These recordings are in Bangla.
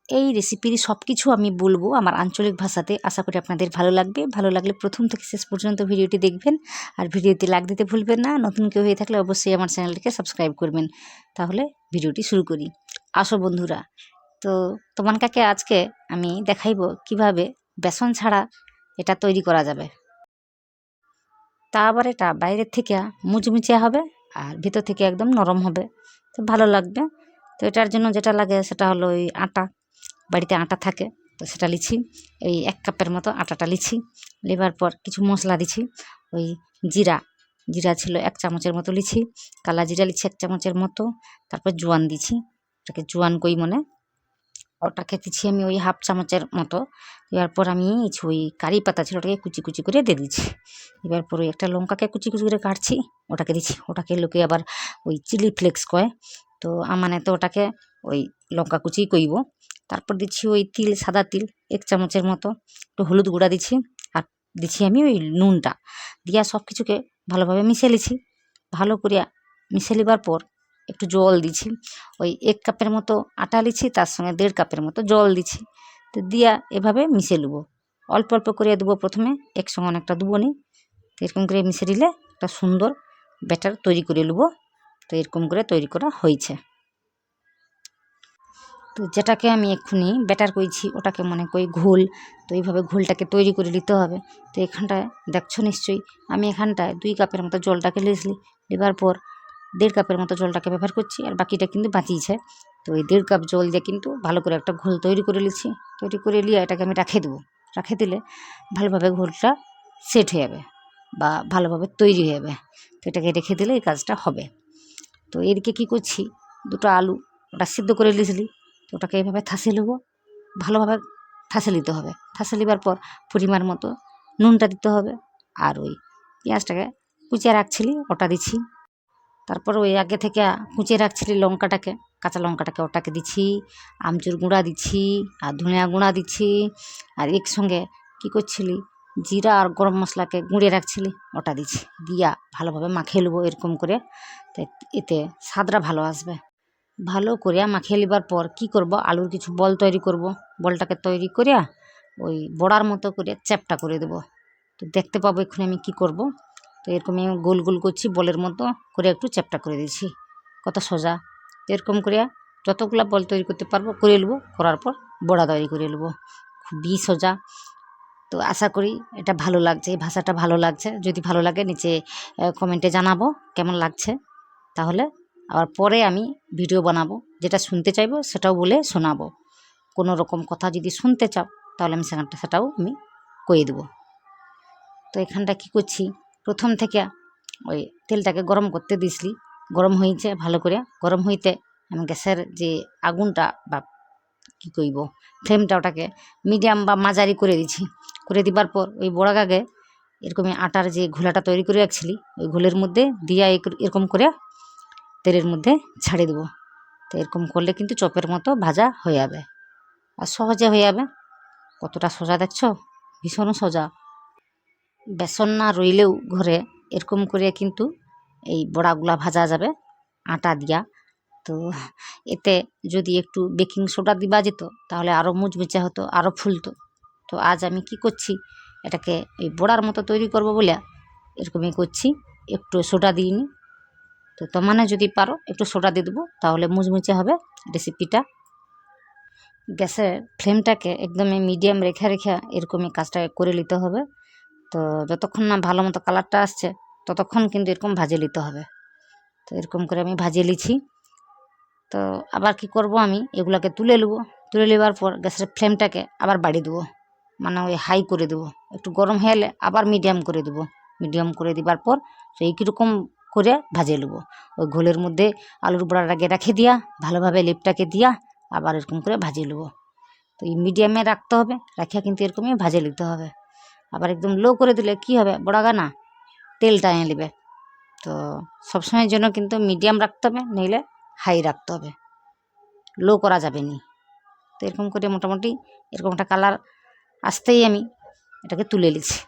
এই রেসিপির সব কিছু আমি বলবো আমার আঞ্চলিক ভাষাতে। আশা করি আপনাদের ভালো লাগবে। ভালো লাগলে প্রথম থেকে শেষ পর্যন্ত ভিডিওটি দেখবেন, আর ভিডিওতে লাইক দিতে ভুলবেন না। নতুন কেউ হয়ে থাকলে অবশ্যই আমার চ্যানেলটিকে সাবস্ক্রাইব করবেন। তাহলে ভিডিওটি শুরু করি। আসো বন্ধুরা, তো তোমার কাকে আজকে আমি দেখাইব কিভাবে বেসন ছাড়া এটা তৈরি করা যাবে। তা আবার এটা বাইরের থেকে মুচমুচে হবে আর ভিতর থেকে একদম নরম হবে, তো ভালো লাগবে। তো এটার জন্য যেটা লাগে সেটা হলো ওই আটা। বাড়িতে আটা থাকে তো সেটা লিছি, এই 1 কাপের মতো আটাটা লিছি। নেবার পর কিছু মশলা দিছি। ওই জিরা জিরা ছিল 1 চামচের মতো লিছি, কালা জিরা লিছি 1 চামচের মতো, তারপর জোয়ান দিছি, ওটাকে জোয়ান কই মনে, ওটাকে দিচ্ছি আমি ওই 1/2 চামচের মতো। এবার পর আমি ওই কারি পাতা ছিল ওটাকে কুচি কুচি করে দিয়ে দিচ্ছি। এবার পরে একটা লঙ্কাকে কুচি কুচি করে কাটছি, ওটাকে দিচ্ছি। ওটাকে লোকে আবার ওই চিলি ফ্লেক্স কয়, তো আমানে তো ওটাকে ওই লঙ্কা কুচি কইব। তারপর দিচ্ছি ওই তিল, সাদা তিল 1 চামচের মতো, একটু হলুদ গুঁড়া দিচ্ছি, আর দিচ্ছি আমি ওই নুনটা দিয়া সব কিছুকে ভালোভাবে মিশিয়ে লিছি। ভালো করিয়া মিশিয়ে লিবার পর একটু জল দিছি। ওই 1 কাপের মতো আটা লিছি, তার সঙ্গে 1.5 কাপের মতো জল দিছি। তো দিয়া এভাবে মিশিয়ে নেবো। অল্প অল্প করে দেবো প্রথমে, একসঙ্গে অনেকটা দেবো নি। তো এরকম করে মিশিয়ে দিলে একটা সুন্দর ব্যাটার তৈরি করে নেবো। তো এরকম করে তৈরি করা হয়েছে। তো যেটাকে আমি এক্ষুনি ব্যাটার করেছি ওটাকে মনে করি ঘোল। তো এইভাবে ঘোলটাকে তৈরি করে নিতে হবে। তো এখানটায় দেখছো নিশ্চয়ই আমি এখানটায় 2 কাপের মতো জলটাকে লিখলি, নেবার পর 1.5 কাপের মতো জলটাকে ব্যবহার করছি, আর বাকিটা কিন্তু বাঁচিয়েছে। তো এই 1.5 কাপ জল দিয়ে কিন্তু ভালো করে একটা ঘোল তৈরি করে নিচ্ছি। তৈরি করে নিয়ে এটাকে আমি রাখে দেবো। রাখে দিলে ভালোভাবে ঘোলটা সেট হয়ে যাবে বা ভালোভাবে তৈরি হয়ে যাবে। তো এটাকে রেখে দিলে এই কাজটা হবে। তো এদিকে কী করছি, 2টো আলু ওটা সিদ্ধ করে লিখলি, তো ওটাকে এইভাবে থাসে নেবো। ভালোভাবে থাসে নিতে হবে। থাসে নেবার পর পরিমাণ মতো নুনটা দিতে হবে, আর ওই পেঁয়াজটাকে কুচিয়ে রাখছিলি ওটা দিচ্ছি। তারপর ওই আগে থেকে কুচিয়ে রাখছিলি লঙ্কাটাকে, কাঁচা লঙ্কাটাকে ওটাকে দিচ্ছি, আমচুর গুঁড়া দিচ্ছি, আর ধনিয়া গুঁড়া দিচ্ছি। আর একসঙ্গে কী করছিলি, জিরা আর গরম মশলাকে গুঁড়িয়ে রাখছিলি ওটা দিচ্ছি। দিয়া ভালোভাবে মাখিয়ে নেবো এরকম করে। তো এতে স্বাদটা ভালো আসবে। ভালো করিয়া মাখিয়ে নেবার পর কি করব, আলুর কিছু বল তৈরি করব। বলটাকে তৈরি করিয়া ওই বড়ার মতো করে চ্যাপটা করে দেবো। তো দেখতে পাবো এক্ষুনি আমি কি করব। তো এরকম আমি গোল গোল করছি, বলের মতো করে একটু চ্যাপটা করে দিচ্ছি। কত সোজা। তো এরকম করিয়া যতগুলা বল তৈরি করতে পারবো করে নেবো, করার পর বড়া তৈরি করে নেবো। খুবই সোজা। তো আশা করি এটা ভালো লাগছে, এই ভাষাটা ভালো লাগছে। যদি ভালো লাগে নিচে কমেন্টে জানাবো কেমন লাগছে। তাহলে আবার পরে আমি ভিডিও বানাবো, যেটা শুনতে চাইবো সেটাও বলে শোনাবো। কোনো রকম কথা যদি শুনতে চাও তাহলে আমি সেটাও আমি কয়ে দেবো। তো এখানটা কি করছি, প্রথম থেকে ওই তেলটাকে গরম করতে দিসলি, গরম হয়েছে ভালো করে। গরম হইতে আমি গ্যাসের যে আগুনটা বা কী কইব ফ্লেমটা ওটাকে মিডিয়াম বা মাঝারি করে দিছি। করে দিবার পর ওই বড়াগাগে এরকমই আটার যে ঘোলাটা তৈরি করে রাখছিলি ওই ঘোলের মধ্যে দিয়া এরকম করে তেলের মধ্যে ছাড়িয়ে দেবো। তো এরকম করলে কিন্তু চপের মতো ভাজা হয়ে যাবে আর সহজে হয়ে যাবে। কতটা সোজা দেখছো, ভীষণ সোজা। বেসন না রইলেও ঘরে এরকম করে কিন্তু এই বড়াগুলা ভাজা যাবে আটা দিয়া। তো এতে যদি একটু বেকিং সোডা দিবা যেত তাহলে আরও মুচমুচে হতো, আরও ফুলতো। তো আজ আমি কি করছি, এটাকে এই বড়ার মতো তৈরি করব বলে এরকমই করছি, একটু সোডা দিইনি। তো তোমানে যদি পারো একটু সোডা দিয়ে দেবো, তাহলে মুচমুচে হবে রেসিপিটা। গ্যাসের ফ্লেমটাকে একদমই মিডিয়াম রেখে রেখে এরকমই কাজটা করে নিতে হবে। তো যতক্ষণ না ভালো মতো কালারটা আসছে ততক্ষণ কিন্তু এরকম ভাজে নিতে হবে। তো এরকম করে আমি ভাজিয়ে নিচ্ছি। তো আবার কি করব, আমি এগুলাকে তুলে নেবো। তুলে নেবার পর গ্যাসের ফ্লেমটাকে আবার বাড়িয়ে দেবো, মানে ওই হাই করে দেবো। একটু গরম হয়ে এলে আবার মিডিয়াম করে দেবো। মিডিয়াম করে দেবার পর সেই কীরকম করে ভাজিয়ে নেবো। ওই ঘোলের মধ্যে আলুর বড়াটাকে রেখে দিয়া ভালোভাবে লেপটাকে দিয়া আবার এরকম করে ভাজিয়ে নেবো। তো এই মিডিয়ামে রাখতে হবে, রাখিয়া কিন্তু এরকমই ভাজিয়ে নিতে হবে। আবার একদম লো করে দিলে কি হবে, বড়াগা না তেল টানিয়ে নেবে। তো সবসময়ের জন্য কিন্তু মিডিয়াম রাখতে হবে, নইলে হাই রাখতে হবে, লো করা যাবে নি। তো এরকম করে মোটামুটি এরকম একটা কালার আসতেই আমি এটাকে তুলে নিচ্ছি।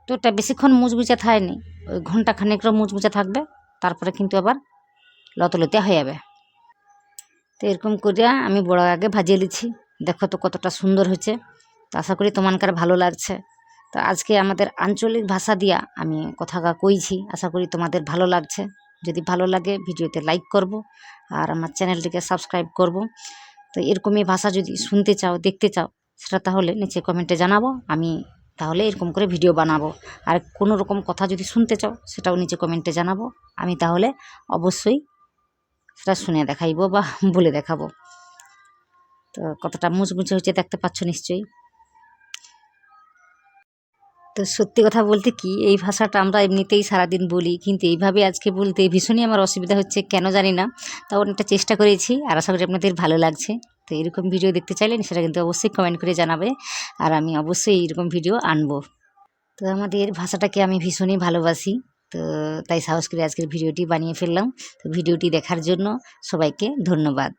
তো এটা বেশিক্ষণ মুচমুচে থাকেনি, ওই ঘন্টা খানেকও মুচমুচে থাকবে, তারপরে কিন্তু আবার লতলতে হয়ে যাবে। তো এরকম করিয়া আমি বড় আগে ভাজিয়ে লিছি। দেখো তো কতটা সুন্দর হয়েছে। তো আশা করি তোমানকার ভালো লাগছে। তো আজকে আমাদের আঞ্চলিক ভাষা দিয়া আমি কথাটা কইছি, আশা করি তোমাদের ভালো লাগছে। যদি ভালো লাগে ভিডিওতে লাইক করব আর আমার চ্যানেলটিকে সাবস্ক্রাইব করব। তো এরকমই ভাষা যদি শুনতে চাও, দেখতে চাও, সেটা তাহলে নিচে কমেন্টে জানাবো। আমি তাহলে এরকম করে ভিডিও বানাবো। আর কোনো রকম কথা যদি শুনতে চাও সেটাও নিচে কমেন্টে জানাবো। আমি তাহলে অবশ্যই সেটা শুনে দেখাইব বা বলে দেখাবো। তো কতটা মুচমুচে হয়েছে দেখতে পাচ্ছ নিশ্চয়ই। তো সত্যি কথা বলতে কি, এই ভাষাটা আমরা এমনিতেই সারাদিন বলি, কিন্তু এইভাবে আজকে বলতে ভীষণই আমার অসুবিধা হচ্ছে, কেন জানি না। তাও অনেকটা চেষ্টা করেছি আর আশা করি আপনাদের ভালো লাগছে। তো এরকম ভিডিও দেখতে চাইলেন সেটা কিন্তু অবশ্যই কমেন্ট করে জানাবে, আর আমি অবশ্যই এইরকম ভিডিও আনবো। তো আমাদের ভাষাটাকে আমি ভীষণই ভালোবাসি। তো তাই সাহস করে আজকের ভিডিওটি বানিয়ে ফেললাম। তো ভিডিওটি দেখার জন্য সবাইকে ধন্যবাদ।